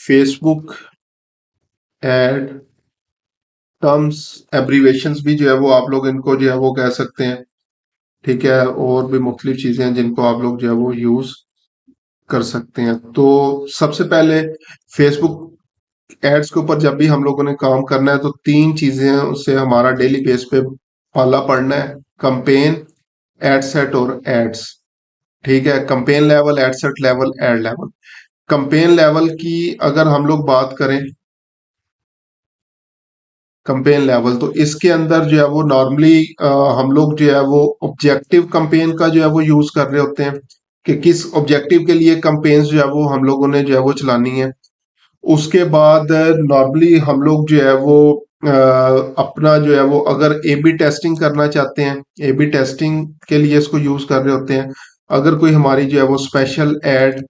Facebook ad terms abbreviations भी जो है वो आप लोग इनको जो है वो कह सकते हैं। ठीक है, और भी मुख्तलिफ चीजें हैं जिनको आप लोग जो है वो यूज कर सकते हैं। तो सबसे पहले फेसबुक एड्स के ऊपर जब भी हम लोगों ने काम करना है तो तीन चीजें हैं उससे हमारा डेली बेस पे पाला पड़ना है: कंपेन, एड सेट और एड्स। ठीक है, campaign level, ad set level, ad level. Campaign level की अगर हम लोग बात करें, कंपेन लेवल, तो इसके अंदर जो है वो नॉर्मली हम लोग जो है वो ऑब्जेक्टिव कंपेन का जो है वो यूज कर रहे होते हैं कि किस ऑब्जेक्टिव के लिए कंपेन्स जो है वो हम लोगों ने जो है वो चलानी है। उसके बाद नॉर्मली हम लोग जो है वो अपना जो है वो अगर ए बी टेस्टिंग करना चाहते हैं, ए बी टेस्टिंग के लिए इसको यूज कर रहे होते हैं। अगर कोई हमारी जो है वो स्पेशल एड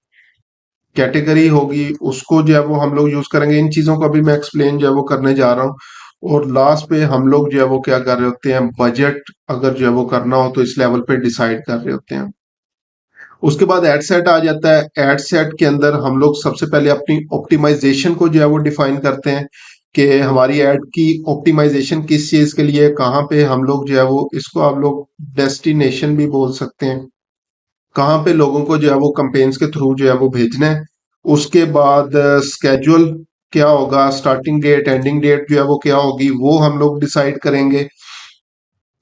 कैटेगरी होगी उसको जो है वो हम लोग यूज करेंगे। इन चीजों को अभी मैं एक्सप्लेन जो है वो करने जा रहा हूँ। और लास्ट पे हम लोग जो है वो क्या कर रहे होते हैं, बजट अगर जो है वो करना हो तो इस लेवल पे डिसाइड कर रहे होते हैं। उसके बाद एड सेट आ जाता है। एड सेट के अंदर हम लोग सबसे पहले अपनी ऑप्टिमाइजेशन को जो है वो डिफाइन करते हैं कि हमारी एड की ऑप्टिमाइजेशन किस चीज के लिए, कहाँ पे हम लोग जो है वो, इसको आप लोग डेस्टिनेशन भी बोल सकते हैं, कहाँ पे लोगों को जो है वो कंपेन्स के थ्रू जो है वो भेजना है। उसके बाद स्केड्यूल क्या होगा, स्टार्टिंग डेट एंडिंग डेट जो है वो क्या होगी, वो हम लोग डिसाइड करेंगे।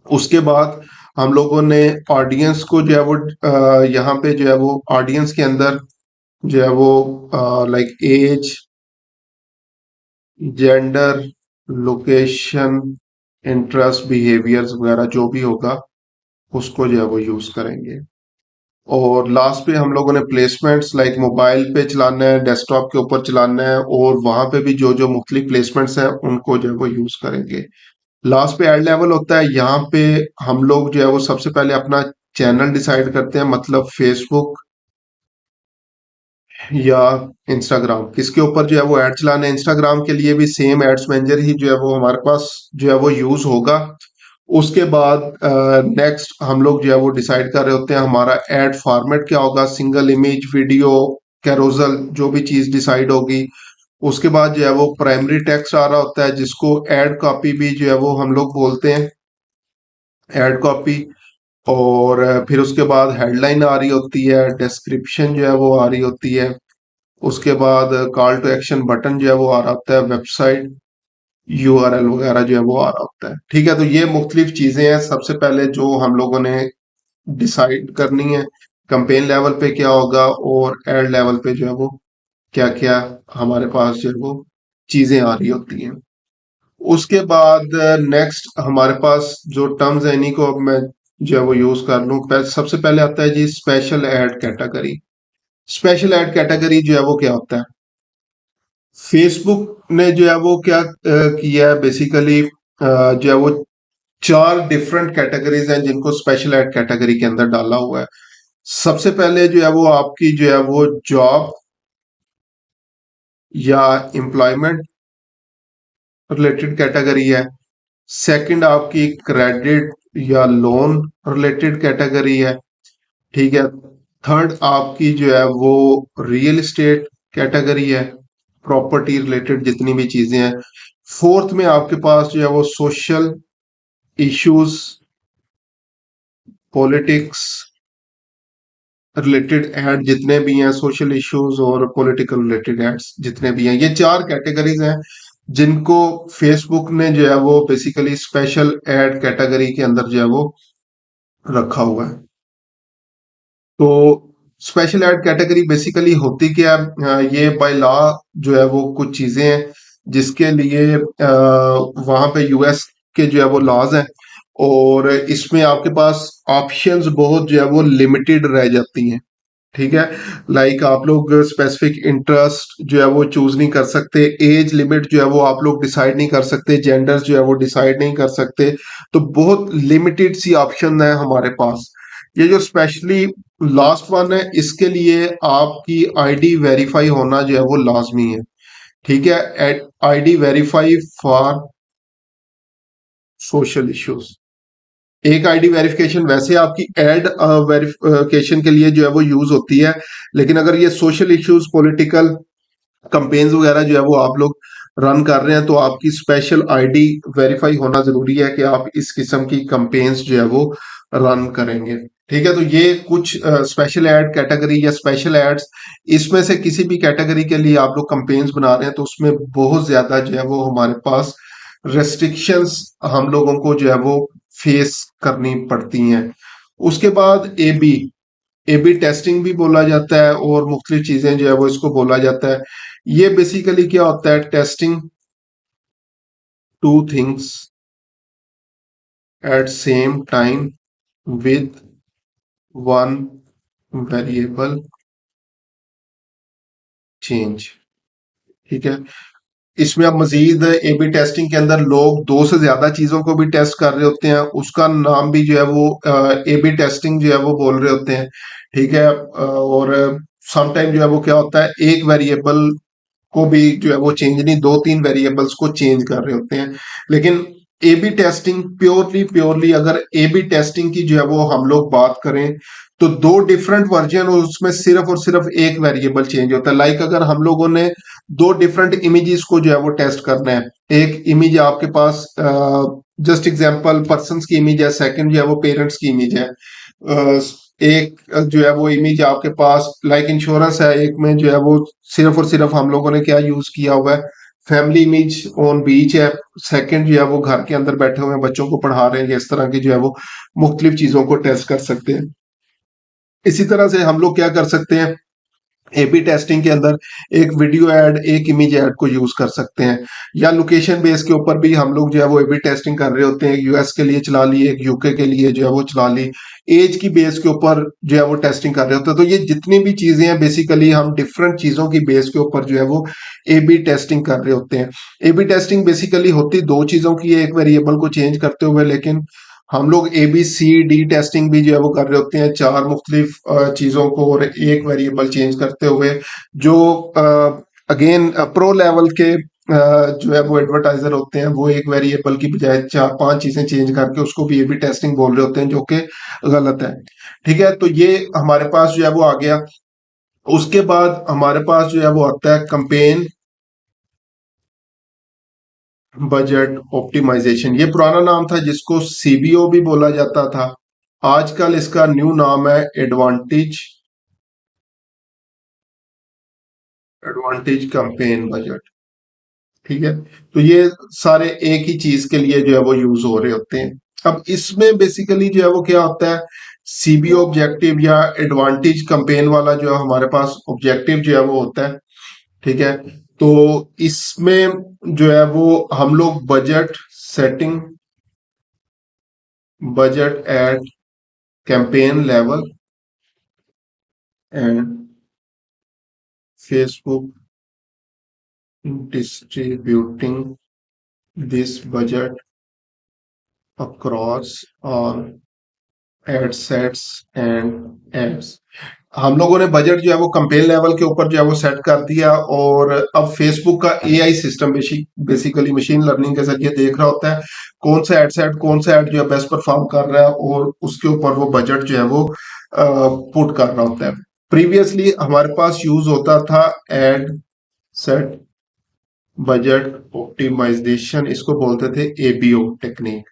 उसके बाद हम लोगों ने ऑडियंस को जो है वो यहाँ पे जो है वो ऑडियंस के अंदर जो है वो like age, gender, location, interest, behaviours वगैरह जो भी होगा उसको जो है वो यूज करेंगे। और लास्ट पे हम लोगों ने प्लेसमेंट्स लाइक मोबाइल पे चलाना है, डेस्कटॉप के ऊपर चलाना है, और वहां पे भी जो जो मुख्तलिफ प्लेसमेंट्स हैं उनको जो है वो यूज करेंगे। लास्ट पे एड लेवल होता है। यहाँ पे हम लोग जो है वो सबसे पहले अपना चैनल डिसाइड करते हैं, मतलब फेसबुक या इंस्टाग्राम, किसके ऊपर जो है वो ऐड चलाना है। इंस्टाग्राम के लिए भी सेम एड्स मैनेजर ही जो है वो हमारे पास जो है वो यूज होगा। उसके बाद नेक्स्ट हम लोग जो है वो डिसाइड कर रहे होते हैं हमारा एड फॉर्मेट क्या होगा, सिंगल इमेज, वीडियो, कैरोजल, जो भी चीज डिसाइड होगी। उसके बाद जो है वो प्राइमरी टेक्स्ट आ रहा होता है जिसको एड कॉपी भी जो है वो हम लोग बोलते हैं, एड कॉपी। और फिर उसके बाद हेडलाइन आ रही होती है, डिस्क्रिप्शन जो है वो आ रही होती है। उसके बाद कॉल टू एक्शन बटन जो है वो आ रहा होता है, वेबसाइट यूआरएल वगैरह जो है वो आ रहा होता है। ठीक है, तो ये मुख्तलिफ चीजें हैं सबसे पहले जो हम लोगों ने डिसाइड करनी है, कंपेन लेवल पे क्या होगा और एड लेवल पे जो है वो क्या क्या हमारे पास जो है वो चीजें आ रही होती हैं। उसके बाद नेक्स्ट हमारे पास जो टर्म्स है इन्हीं को अब मैं जो है वो यूज कर लूँ। सबसे पहले आता है जी special ad category. Special ad category जो है वो क्या होता है, फेसबुक ने जो है वो क्या किया है बेसिकली, जो है वो चार डिफरेंट कैटेगरीज हैं जिनको स्पेशल एड कैटेगरी के अंदर डाला हुआ है। सबसे पहले जो है वो आपकी जो है वो जॉब या एम्प्लॉयमेंट रिलेटेड कैटेगरी है। सेकंड आपकी क्रेडिट या लोन रिलेटेड कैटेगरी है। ठीक है, थर्ड आपकी जो है वो रियल एस्टेट कैटेगरी है, प्रॉपर्टी रिलेटेड जितनी भी चीजें हैं। फोर्थ में आपके पास जो है वो social issues, politics related ad जितने भी हैं, सोशल इश्यूज और पॉलिटिकल रिलेटेड एड्स जितने भी हैं, ये चार कैटेगरीज हैं जिनको फेसबुक ने जो है वो बेसिकली स्पेशल एड कैटेगरी के अंदर जो है वो रखा हुआ है। तो स्पेशल एड कैटेगरी बेसिकली होती क्या है, ये बाय लॉ जो है वो कुछ चीजें हैं जिसके लिए वहां पे यूएस के जो है वो लॉज हैं, और इसमें आपके पास ऑप्शंस बहुत जो है वो लिमिटेड रह जाती हैं। ठीक है, लाइक आप लोग स्पेसिफिक इंटरेस्ट जो है वो चूज नहीं कर सकते, एज लिमिट जो है वो आप लोग डिसाइड नहीं कर सकते, जेंडर जो है वो डिसाइड नहीं कर सकते। तो बहुत लिमिटेड सी ऑप्शन है हमारे पास। ये जो स्पेशली लास्ट वन है इसके लिए आपकी आईडी वेरीफाई होना जो है वो लाजमी है। ठीक है, ID verify for social issues. एक आईडी वेरिफिकेशन वैसे आपकी एड वेरिफिकेशन के लिए जो है वो यूज होती है, लेकिन अगर ये सोशल इश्यूज, पॉलिटिकल कंपेन्स वगैरह जो है वो आप लोग रन कर रहे हैं, तो आपकी स्पेशल आईडी वेरीफाई होना जरूरी है कि आप इस किस्म की कंपेन्स जो है वो रन करेंगे। ठीक है, तो ये कुछ स्पेशल एड कैटेगरी या स्पेशल एड्स, इसमें से किसी भी कैटेगरी के लिए आप लोग कंपेन्स बना रहे हैं तो उसमें बहुत ज्यादा जो है वो हमारे पास रेस्ट्रिक्शंस हम लोगों को जो है वो फेस करनी पड़ती हैं। उसके बाद ए बी टेस्टिंग भी बोला जाता है और मुख्तलिफ चीजें जो है वो इसको बोला जाता है। ये बेसिकली क्या होता है, testing two things at same time with one variable change. ठीक है, इसमें अब मजीद ए बी टेस्टिंग के अंदर लोग दो से ज्यादा चीजों को भी टेस्ट कर रहे होते हैं, उसका नाम भी जो है वो ए बी टेस्टिंग जो है वो बोल रहे होते हैं। ठीक है, और समटाइम जो है वो क्या होता है, एक वेरिएबल को भी जो है वो चेंज नहीं, दो तीन वेरिएबल्स को चेंज कर रहे होते हैं। लेकिन A B testing purely purely अगर ए बी टेस्टिंग की जो है वो हम लोग बात करें तो दो डिफरेंट वर्जन और उसमें सिर्फ और सिर्फ एक वेरिएबल चेंज होता है। लाइक अगर हम लोगों ने दो डिफरेंट इमेजेस को जो है वो टेस्ट करना है, एक इमेज आपके पास जस्ट एग्जांपल पर्सन की इमेज है, सेकंड जो है वो पेरेंट्स की इमेज है। एक जो है वो इमेज आपके पास लाइक इंश्योरेंस है, एक में जो है वो सिर्फ और सिर्फ हम लोगों ने क्या यूज किया हुआ है, फैमिली इमेज ऑन बीच है। सेकंड जो है वो घर के अंदर बैठे हुए हैं, बच्चों को पढ़ा रहे हैं, इस तरह की जो है वो मुख्तलिफ चीजों को टेस्ट कर सकते हैं। इसी तरह से हम लोग क्या कर सकते हैं, ए बी टेस्टिंग के अंदर एक वीडियो ऐड एक इमेज ऐड को यूज कर सकते हैं, या लोकेशन बेस के ऊपर भी हम लोग जो है वो ए बी टेस्टिंग कर रहे होते हैं। यूएस के लिए चला ली, एक यूके के लिए जो है वो चला ली, एज की बेस के ऊपर जो है वो टेस्टिंग कर रहे होते हैं। तो ये जितनी भी चीजें हैं बेसिकली हम डिफरेंट चीजों की बेस के ऊपर जो है वो ए बी टेस्टिंग कर रहे होते हैं। ए बी टेस्टिंग बेसिकली होती दो चीजों की है, एक वेरिएबल को चेंज करते हुए, लेकिन हम लोग A B C D testing भी जो है वो कर रहे होते हैं, चार मुख्तलिफ चीजों को और एक वेरिएबल चेंज करते हुए। जो अगेन प्रो लेवल के जो है वो एडवर्टाइजर होते हैं, वो एक वेरिएबल की बजाय चार पांच चीजें चेंज करके उसको भी ए बी टेस्टिंग बोल रहे होते हैं, जो कि गलत है। ठीक है, तो ये हमारे पास जो है वो आ गया। उसके बाद हमारे पास जो है वो आता है कंपेन बजट ऑप्टिमाइजेशन। ये पुराना नाम था जिसको सीबीओ भी बोला जाता था, आजकल इसका न्यू नाम है एडवांटेज एडवांटेज कैंपेन बजट। ठीक है, तो ये सारे एक ही चीज के लिए जो है वो यूज हो रहे होते हैं। अब इसमें बेसिकली जो है वो क्या होता है, सीबीओ ऑब्जेक्टिव या एडवांटेज कैंपेन वाला जो है हमारे पास ऑब्जेक्टिव जो है वो होता है। ठीक है, तो इसमें जो है वो हम लोग budget setting, budget at campaign level and Facebook distributing this budget across all ad sets and ads। हम लोगों ने बजट जो है वो कंपेन लेवल के ऊपर जो है वो सेट कर दिया, और अब फेसबुक का AI system basically machine learning के जरिए देख रहा होता है कौन सा एड सेट कौन सा एड जो है बेस्ट परफॉर्म कर रहा है, और उसके ऊपर वो बजट जो है वो पुट कर रहा होता है। प्रीवियसली हमारे पास यूज होता था एड सेट बजट ऑप्टिमाइजेशन, इसको बोलते थे एबीओ टेक्निक।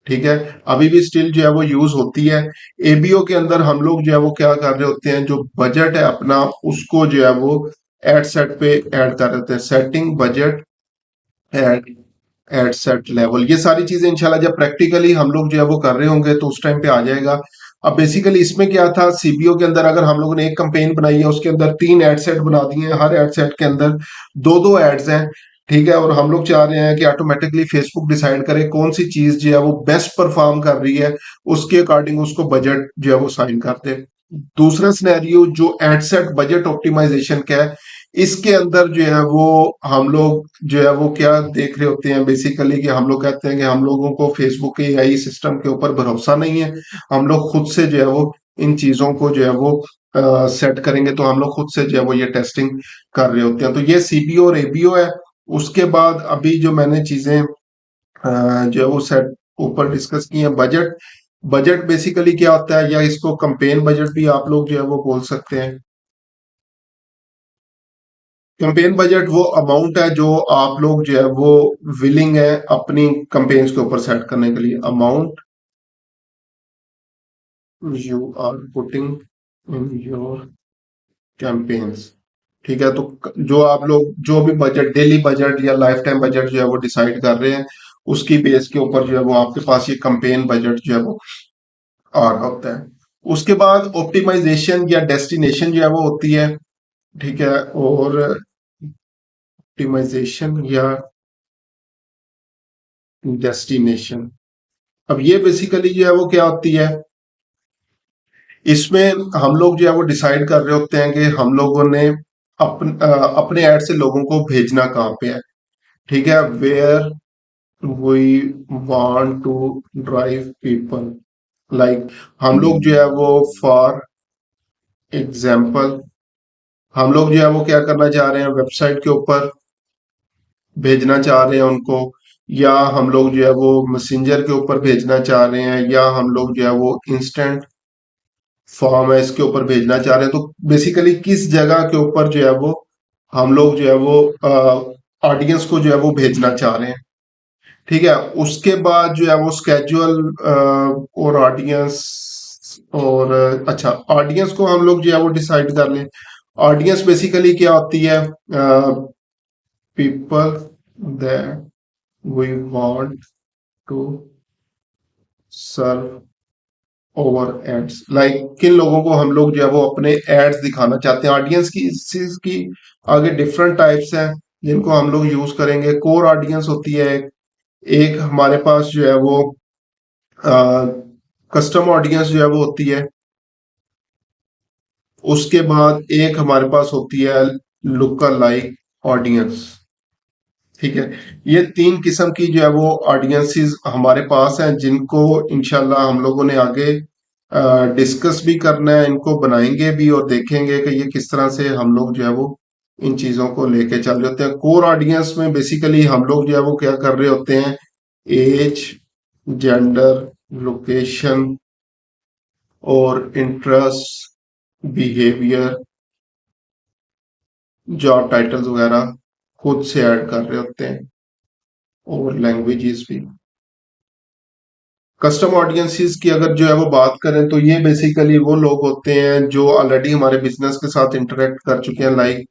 ठीक है, अभी भी स्टिल जो है वो यूज होती है। एबीओ के अंदर हम लोग जो है वो क्या कर रहे होते हैं, जो बजट है अपना उसको जो है वो एड सेट पे ऐड कर देते हैं, setting budget at at set level. ये सारी चीजें इंशाल्लाह जब प्रैक्टिकली हम लोग जो है वो कर रहे होंगे तो उस टाइम पे आ जाएगा। अब बेसिकली इसमें क्या था, सीबीओ के अंदर अगर हम लोगों ने एक कंपेन बनाई है, उसके अंदर तीन एड सेट बना दिए हैं, हर एड सेट के अंदर दो दो एड्स हैं। ठीक है, और हम लोग चाह रहे हैं कि ऑटोमेटिकली फेसबुक डिसाइड करे कौन सी चीज जो है वो बेस्ट परफॉर्म कर रही है, उसके अकॉर्डिंग उसको बजट जो है वो साइन कर दे। दूसरा सिनेरियो जो एड सेट बजट ऑप्टिमाइजेशन का है, इसके अंदर जो है वो हम लोग जो है वो क्या देख रहे होते हैं बेसिकली, कि हम लोग कहते हैं कि हम लोगों को फेसबुक के एआई सिस्टम के ऊपर भरोसा नहीं है, हम लोग खुद से जो है वो इन चीजों को जो है वो सेट करेंगे, तो हम लोग खुद से जो है वो ये टेस्टिंग कर रहे होते हैं। तो ये सीबीओ और एबीओ है। उसके बाद अभी जो मैंने चीजें जो है वो सेट ऊपर डिस्कस की है, बजट। बजट बेसिकली क्या होता है, या इसको कंपेन बजट भी आप लोग जो है वो बोल सकते हैं। कैंपेन बजट वो अमाउंट है जो आप लोग जो है वो विलिंग है अपनी कैंपेन्स के ऊपर सेट करने के लिए, amount you are putting in your campaigns. ठीक है, तो जो आप लोग जो भी बजट, डेली बजट या लाइफ टाइम बजट जो है वो डिसाइड कर रहे हैं, उसकी बेस के ऊपर जो है वो आपके पास ये कैंपेन बजट जो है वो आ रहा होता है। उसके बाद ऑप्टिमाइजेशन या डेस्टिनेशन जो है वो होती है। ठीक है, और ऑप्टिमाइजेशन या डेस्टिनेशन, अब ये बेसिकली जो है वो क्या होती है, इसमें हम लोग जो है वो डिसाइड कर रहे होते हैं कि हम लोगों ने अपने ऐड से लोगों को भेजना कहाँ पे है। ठीक है, where we want to drive people, like हम लोग जो है वो फॉर एग्जाम्पल हम लोग जो है वो क्या करना चाह रहे हैं, वेबसाइट के ऊपर भेजना चाह रहे हैं उनको, या हम लोग जो है वो मैसेंजर के ऊपर भेजना चाह रहे हैं, या हम लोग जो है वो इंस्टेंट फॉर्म है इसके ऊपर भेजना चाह रहे हैं। तो बेसिकली किस जगह के ऊपर जो है वो हम लोग जो है वो ऑडियंस को जो है वो भेजना चाह रहे हैं। ठीक है, उसके बाद जो है वो स्केजुअल और ऑडियंस, और अच्छा, ऑडियंस को हम लोग जो है वो डिसाइड कर लें। ऑडियंस बेसिकली क्या होती है, people that we want to serve over ads, like किन लोगों को हम लोग जो है वो अपने एड्स दिखाना चाहते हैं। ऑडियंस की इस चीज की आगे डिफरेंट टाइप्स हैं जिनको हम लोग यूज करेंगे। कोर ऑडियंस होती है एक हमारे पास जो है वो कस्टम ऑडियंस जो है वो होती है। उसके बाद एक हमारे पास होती है लुक लाइक ऑडियंस। ठीक है, ये तीन किस्म की जो है वो ऑडियंसेस हमारे पास हैं जिनको इंशाल्लाह हम लोगों ने आगे डिस्कस भी करना है, इनको बनाएंगे भी और देखेंगे कि ये किस तरह से हम लोग जो है वो इन चीजों को लेके चल रहे होते हैं। कोर ऑडियंस में बेसिकली हम लोग जो है वो क्या कर रहे होते हैं, एज, जेंडर, लोकेशन और इंटरेस्ट, बिहेवियर, जॉब टाइटल्स वगैरह खुद से ऐड कर रहे होते हैं, और लैंग्वेजेस भी। कस्टम ऑडियंसेस की अगर जो है वो बात करें तो ये बेसिकली वो लोग होते हैं जो ऑलरेडी हमारे बिजनेस के साथ इंटरेक्ट कर चुके हैं, लाइक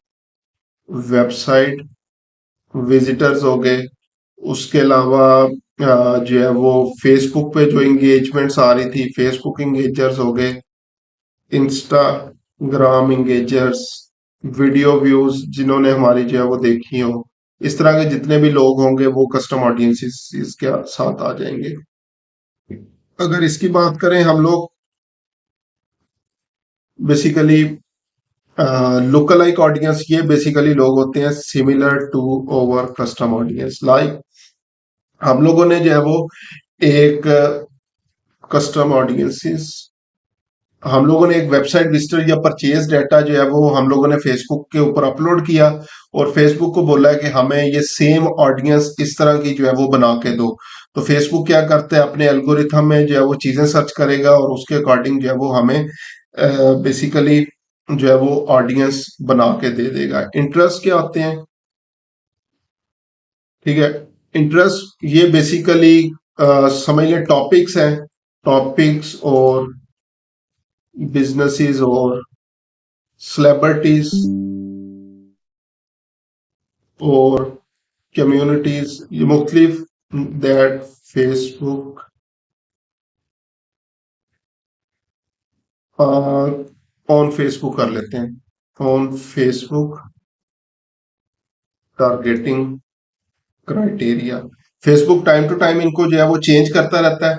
वेबसाइट विजिटर्स हो गए। उसके अलावा जो है वो फेसबुक पे जो इंगेजमेंट्स आ रही थी, फेसबुक इंगेजर्स हो गए, इंस्टाग्राम इंगेजर्स, वीडियो व्यूज जिन्होंने हमारी जो है वो देखी हो, इस तरह के जितने भी लोग होंगे वो कस्टम ऑडियंसेस इसके साथ आ जाएंगे। अगर इसकी बात करें हम लोग बेसिकली लुक लाइक ऑडियंस, ये बेसिकली लोग होते हैं similar to over custom audience. Like हम लोगों ने जो है वो एक कस्टम ऑडियंसेस, हम लोगों ने एक वेबसाइट विजिटर या परचेज डाटा जो है वो हम लोगों ने फेसबुक के ऊपर अपलोड किया, और फेसबुक को बोला है कि हमें ये सेम ऑडियंस इस तरह की जो है वो बना के दो। तो फेसबुक क्या करता है, अपने एल्गोरिथम में जो है वो चीजें सर्च करेगा और उसके अकॉर्डिंग जो है वो हमें बेसिकली जो है वो ऑडियंस बना के दे देगा। इंटरेस्ट क्या होते हैं, ठीक है, इंटरेस्ट ये बेसिकली समझ लें टॉपिक्स हैं, टॉपिक्स और बिजनेसेस और सेलिब्रिटीज और कम्युनिटीज, ये मुख्तलिफ दैट फेसबुक ऑन फेसबुक कर लेते हैं, on Facebook targeting criteria. Facebook time to time इनको जो है वो चेंज करता रहता है।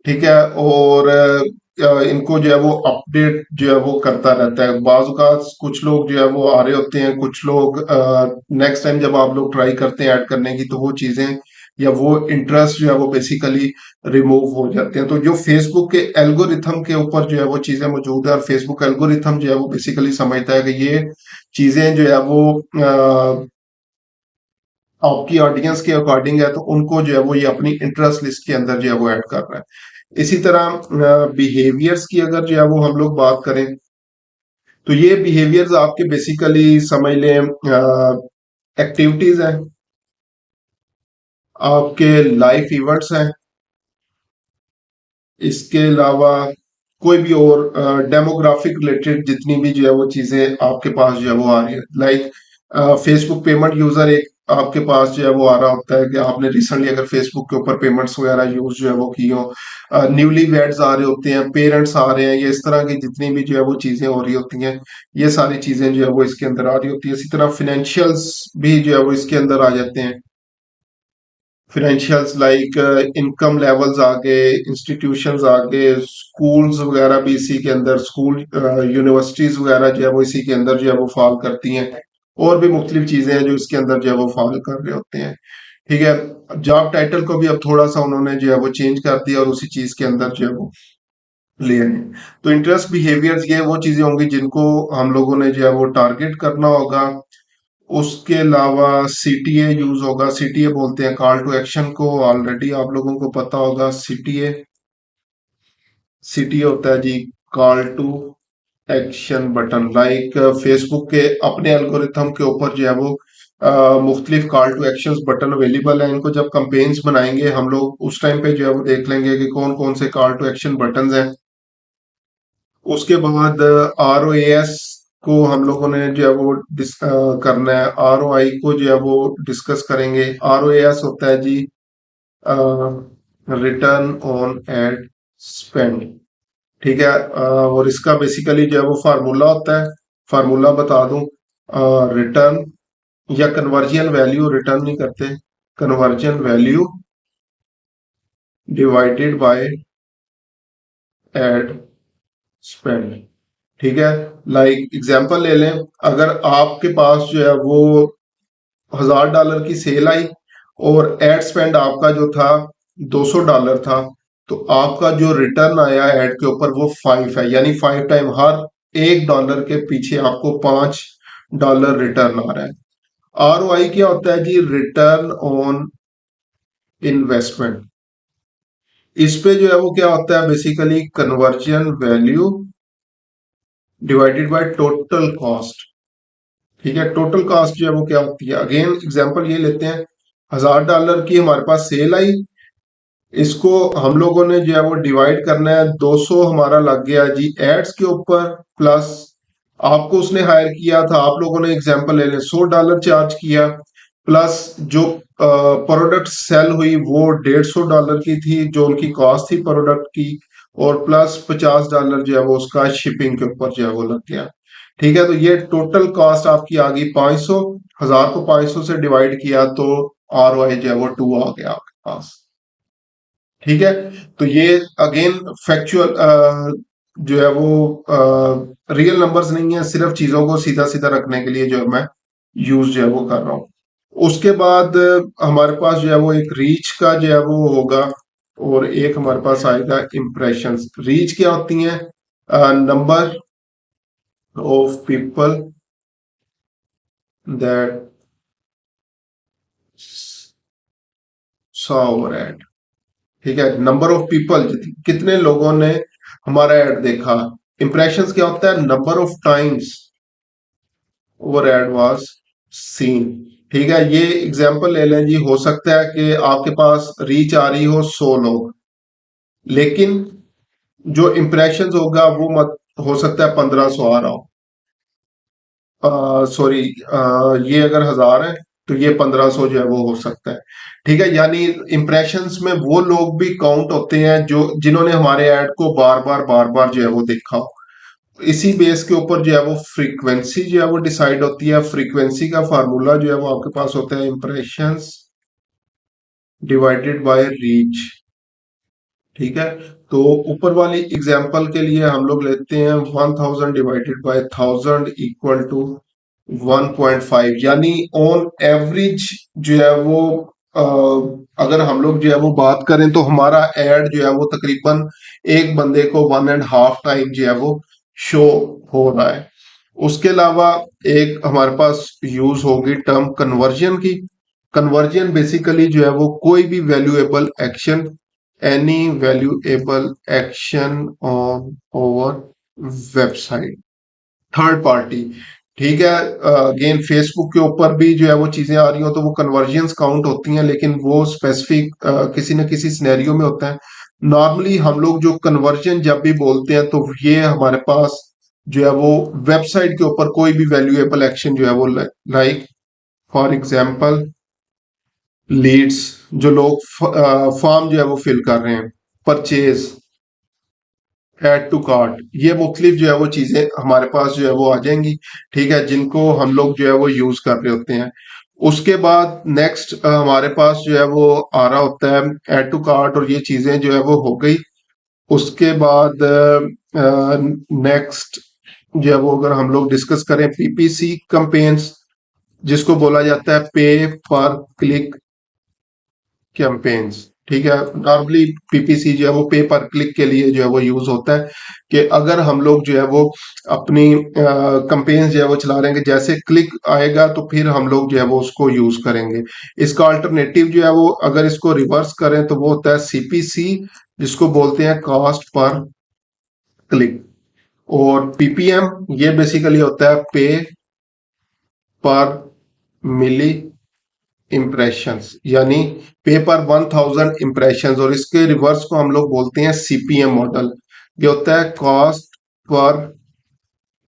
ठीक है, और इनको जो है वो अपडेट जो है वो करता रहता है। बाज़ औक़ात कुछ लोग जो है वो आ रहे होते हैं, कुछ लोग नेक्स्ट टाइम जब आप लोग ट्राई करते हैं ऐड करने की तो वो चीजें या वो इंटरेस्ट जो है वो बेसिकली रिमूव हो जाते हैं। तो जो फेसबुक के एल्गोरिथम के ऊपर जो है वो चीजें मौजूद है, और फेसबुक एल्गोरिथम जो है वो बेसिकली समझता है कि ये चीजें जो है वो आपकी ऑडियंस के अकॉर्डिंग है, तो उनको जो है वो ये अपनी इंटरेस्ट लिस्ट के अंदर जो है वो ऐड कर रहा है। इसी तरह बिहेवियर्स की अगर जो है वो हम लोग बात करें, तो ये बिहेवियर्स आपके बेसिकली समझ लें एक्टिविटीज हैं, आपके लाइफ इवेंट्स हैं, इसके अलावा कोई भी और डेमोग्राफिक रिलेटेड जितनी भी जो है वो चीजें आपके पास जो है वो आ रही है। लाइक फेसबुक पेमेंट यूजर एक आपके पास जो है वो आ रहा होता है कि आपने रिसेंटली अगर फेसबुक के ऊपर पेमेंट्स वगैरह यूज जो है वो की हो, न्यूली वेड्स आ रहे होते हैं, पेरेंट्स आ रहे हैं, ये इस तरह की जितनी भी जो है वो चीजें हो रही होती हैं, ये सारी चीजें जो है वो इसके अंदर आ रही होती है। इसी तरह फिनेंशियल्स भी जो है वो इसके अंदर आ जाते हैं। फाइनेंशियल्स लाइक इनकम लेवल्स आगे, इंस्टीट्यूशंस आगे, स्कूल्स वगैरह भी इसी के अंदर, स्कूल यूनिवर्सिटीज वगैरह जो है वो इसी के अंदर जो है वो फॉल करती हैं। और भी मुख्तलिफ चीजें हैं जो इसके अंदर जो है वो फॉल कर रहे होते हैं। ठीक है। जॉब टाइटल को भी अब थोड़ा सा उन्होंने जो है वो चेंज कर दिया और उसी चीज के अंदर जो है वो ले आए। तो इंटरेस्ट बिहेवियर्स ये वो चीजें होंगी जिनको हम लोगों ने जो है वो टारगेट करना होगा। उसके अलावा सीटीए यूज होगा। सीटीए बोलते हैं कॉल टू एक्शन को, ऑलरेडी आप लोगों को पता होगा। सीटीए सीटीए होता है जी call to action button. Like Facebook के अपने एल्गोरिथम के ऊपर जो है वो मुख्तलिफ call to action button available है। इनको जब कंपेन्स बनाएंगे हम लोग उस टाइम पे जो है वो देख लेंगे कि कौन कौन से कॉल टू एक्शन बटन हैं। उसके बाद आर ओ एस को हम लोगों ने जो है वो करना है। आर ओ आई को जो है वो डिस्कस करेंगे। आर ओ एस होता है जी रिटर्न ऑन एड स्पेंड। ठीक है। और इसका बेसिकली जो है वो फार्मूला होता है। फार्मूला बता दूं, रिटर्न या कन्वर्जन वैल्यू, रिटर्न नहीं करते, conversion value divided by ad spend. ठीक है। लाइक एग्जांपल ले लें, अगर आपके पास जो है वो $1000 की सेल आई और एड स्पेंड आपका जो था $200 था, तो आपका जो रिटर्न आया एड के ऊपर वो 5 है, यानी 5 टाइम, हर $1 के पीछे आपको $5 रिटर्न आ रहा है। आर ओ आई क्या होता है जी? Return on investment. इस पे जो है वो क्या होता है? Basically conversion value divided by total cost. ठीक है। टोटल कॉस्ट जो है वो क्या होती है? अगेन एग्जांपल ये लेते हैं, $1000 की हमारे पास सेल आई, इसको हम लोगों ने जो है वो डिवाइड करना है, 200 हमारा लग गया जी एड्स के ऊपर, प्लस आपको उसने हायर किया था, आप लोगों ने एग्जांपल ले लें $100 चार्ज किया, प्लस जो प्रोडक्ट सेल हुई वो $150 की थी जो उनकी कॉस्ट थी प्रोडक्ट की, और प्लस $50 जो है वो उसका शिपिंग के ऊपर जो है वो लग गया। ठीक है। तो ये टोटल कॉस्ट आपकी आ गई 500। 1000 को 500 से डिवाइड किया तो आर ओ आई जो है वो 2 आ गया आपके पास। ठीक है। तो ये अगेन फैक्चुअल जो है वो रियल नंबर्स नहीं है, सिर्फ चीजों को सीधा सीधा रखने के लिए जो है मैं यूज जो है वो कर रहा हूँ। उसके बाद हमारे पास जो है वो एक रीच का जो है वो होगा, और एक हमारे पास आएगा इम्प्रेशंस। रीच क्या होती हैं? Number of people that saw our ad. ठीक है। नंबर ऑफ पीपल, कितने लोगों ने हमारा एड देखा। इंप्रेशंस क्या होता है? Number of times over ad was seen. ठीक है। ये एग्जांपल ले लें जी, हो सकता है कि आपके पास रीच आ रही हो 100 लोग, लेकिन जो इंप्रेशंस होगा वो मत हो सकता है 1500 आ रहा हो। सॉरी, ये अगर 1000 है तो ये 1500 जो है वो हो सकता है। ठीक है। यानी इंप्रेशंस में वो लोग भी काउंट होते हैं जो जिन्होंने हमारे ऐड को बार बार जो है वो देखा हो। इसी बेस के ऊपर जो है वो फ्रीक्वेंसी जो है वो डिसाइड होती है। फ्रीक्वेंसी का फार्मूला जो है वो आपके पास होता है इंप्रेशंस डिवाइडेड बाय रीच। ठीक है। तो ऊपर वाली एग्जांपल के लिए हम लोग लेते हैं 1000 डिवाइडेड बाय 1000 इक्वल टू 1.5, यानी ऑन एवरेज जो है वो अगर हम लोग जो है वो बात करें तो हमारा एड जो है वो तकरीबन एक बंदे को 1.5 टाइम जो है वो शो हो रहा है। उसके अलावा एक हमारे पास यूज होगी टर्म कन्वर्जन की। कन्वर्जन बेसिकली जो है वो कोई भी valuable action, any valuable action on over website. Third party. ठीक है, अगेन फेसबुक के ऊपर भी जो है वो चीजें आ रही हो तो वो कन्वर्जन्स काउंट होती हैं, लेकिन वो स्पेसिफिक किसी न किसी सिनेरियो में होता है। नॉर्मली हम लोग जो कन्वर्जन जब भी बोलते हैं तो ये हमारे पास जो है वो वेबसाइट के ऊपर कोई भी वैल्यूएबल एक्शन जो है वो, लाइक फॉर एग्जांपल लीड्स, जो लोग फॉर्म जो है वो फिल कर रहे हैं, परचेज, ऐड टू कार्ट, ये मुख्तलिफ जो है वो चीजें हमारे पास जो है वो आ जाएंगी। ठीक है, जिनको हम लोग जो है वो यूज कर रहे होते हैं। उसके बाद नेक्स्ट हमारे पास जो है वो आ रहा होता है ऐड टू कार्ट, और ये चीजें जो है वो हो गई। उसके बाद नेक्स्ट जो है वो अगर हम लोग डिस्कस करें पीपीसी कैंपेन्स, जिसको बोला जाता है पे पर क्लिक कैंपेन्स। ठीक है, नॉर्मली पीपीसी जो है वो पे पर क्लिक के लिए जो है वो यूज होता है, कि अगर हम लोग जो है वो अपनी कैंपेन्स जो है वो चला रहे हैं, जैसे क्लिक आएगा तो फिर हम लोग जो है वो उसको यूज करेंगे। इसका अल्टरनेटिव जो है वो अगर इसको रिवर्स करें तो वो होता है सीपीसी, जिसको बोलते हैं कॉस्ट पर क्लिक। और पीपीएम ये बेसिकली होता है पे पर मिली इम्प्रेशंस, यानी पे पर 1000 इम्प्रेशंस, और इसके रिवर्स को हम लोग बोलते हैं सीपीएम मॉडल। ये होता है कॉस्ट पर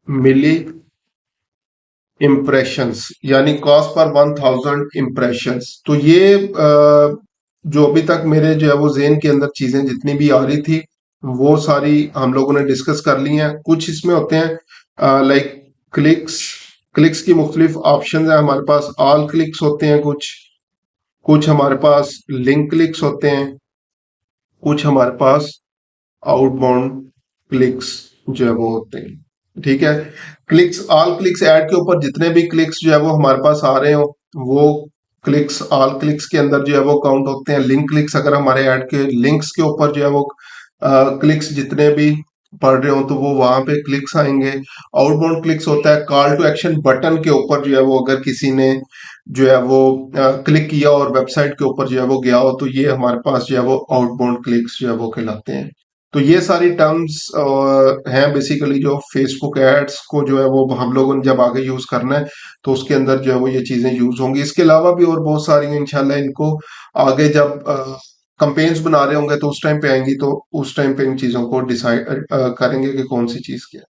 मिली इम्प्रेशंस, यानी कॉस्ट पर 1000 इम्प्रेशंस। तो ये जो अभी तक मेरे जो है वो जेन के अंदर चीजें जितनी भी आ रही थी वो सारी हम लोगों ने डिस्कस कर ली हैं। कुछ इसमें होते हैं लाइक क्लिक्स, क्लिक्स की मुख्तलिफ ऑप्शन है हमारे पास, ऑल क्लिक्स होते हैं कुछ, कुछ हमारे पास लिंक क्लिक्स होते हैं, कुछ हमारे पास आउटबाउंड क्लिक्स जो है वो होते हैं। ठीक है, क्लिक्स, ऑल क्लिक्स ऐड के ऊपर जितने भी क्लिक्स जो है वो हमारे पास आ रहे हो वो क्लिक्स ऑल क्लिक्स के अंदर जो है वो काउंट होते हैं। लिंक क्लिक्स, अगर हमारे ऐड के लिंक्स के ऊपर जो है वो क्लिक्स जितने भी पढ़ रहे हो तो वो वहां पे क्लिक्स आएंगे। आउटबाउंड क्लिक्स होता है कॉल टू एक्शन बटन के ऊपर जो है वो अगर किसी ने जो है वो क्लिक किया और वेबसाइट के ऊपर जो है वो गया हो तो ये हमारे पास जो है वो आउटबाउंड क्लिक्स जो है वो कहलाते हैं। तो ये सारी टर्म्स हैं बेसिकली जो फेसबुक एड्स को जो है वो हम लोगों ने जब आगे यूज करना है तो उसके अंदर जो है वो ये चीजें यूज होंगी। इसके अलावा भी और बहुत सारी हैं, इंशाल्लाह इनको आगे जब कंपेन्स बना रहे होंगे तो उस टाइम पे आएंगी, तो उस टाइम पे इन चीजों को डिसाइड करेंगे कि कौन सी चीज क्या है।